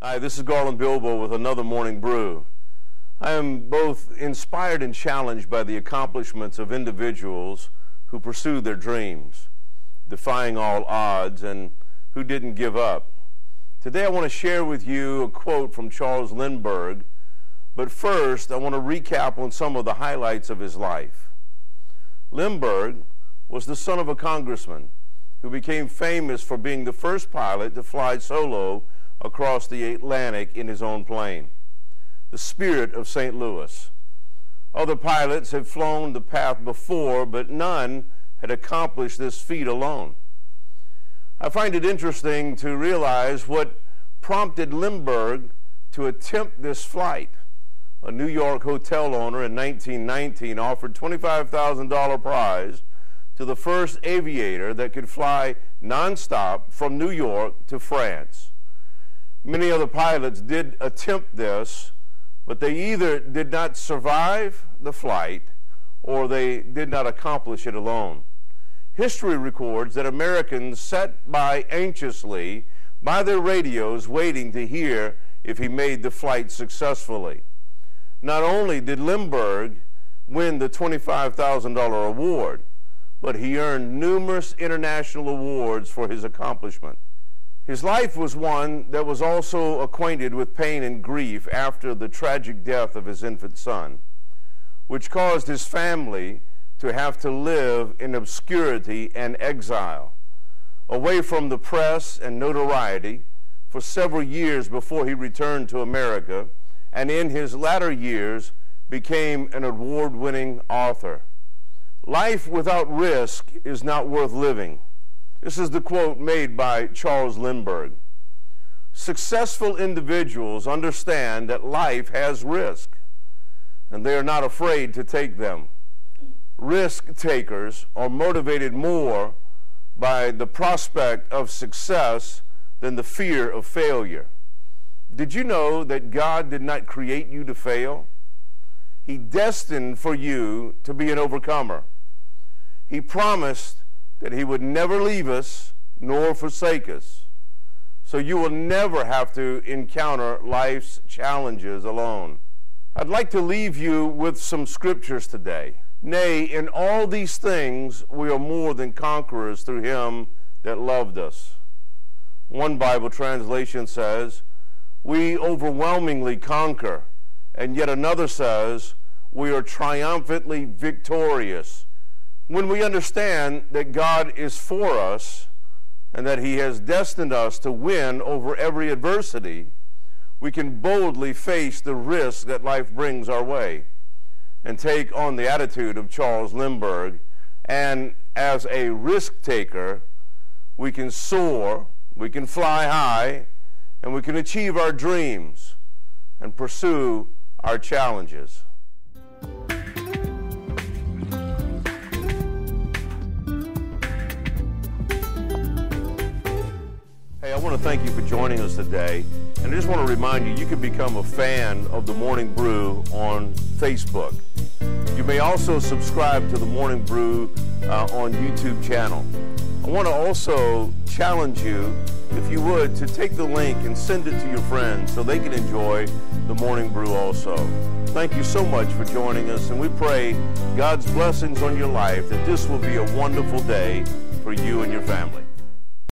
Hi, this is Garland Bilbo with another Morning Brew. I am both inspired and challenged by the accomplishments of individuals who pursue their dreams, defying all odds, and who didn't give up. Today I want to share with you a quote from Charles Lindbergh, but first I want to recap on some of the highlights of his life. Lindbergh was the son of a congressman who became famous for being the first pilot to fly solo across the Atlantic in his own plane, the Spirit of St. Louis. Other pilots had flown the path before, but none had accomplished this feat alone. I find it interesting to realize what prompted Lindbergh to attempt this flight. A New York hotel owner in 1919 offered $25,000 prize to the first aviator that could fly nonstop from New York to France. Many other pilots did attempt this, but they either did not survive the flight or they did not accomplish it alone. History records that Americans sat by anxiously by their radios waiting to hear if he made the flight successfully. Not only did Lindbergh win the $25,000 award, but he earned numerous international awards for his accomplishment. His life was one that was also acquainted with pain and grief after the tragic death of his infant son, which caused his family to have to live in obscurity and exile, away from the press and notoriety for several years before he returned to America, and in his latter years became an award-winning author. Life without risk is not worth living. This is the quote made by Charles Lindbergh. Successful individuals understand that life has risk, and they are not afraid to take them. Risk takers are motivated more by the prospect of success than the fear of failure. Did you know that God did not create you to fail? He destined for you to be an overcomer. He promised that he would never leave us nor forsake us. So you will never have to encounter life's challenges alone. I'd like to leave you with some scriptures today. Nay, in all these things we are more than conquerors through him that loved us. One Bible translation says, we overwhelmingly conquer, and yet another says, we are triumphantly victorious. When we understand that God is for us and that he has destined us to win over every adversity, we can boldly face the risks that life brings our way and take on the attitude of Charles Lindbergh. And as a risk taker, we can soar, we can fly high, and we can achieve our dreams and pursue our challenges. Hey, I want to thank you for joining us today, and I just want to remind you, you can become a fan of the Morning Brew on Facebook. You may also subscribe to the Morning Brew on YouTube channel. I want to also challenge you, if you would, to take the link and send it to your friends so they can enjoy the Morning Brew also. Thank you so much for joining us, and we pray God's blessings on your life, that this will be a wonderful day for you and your family.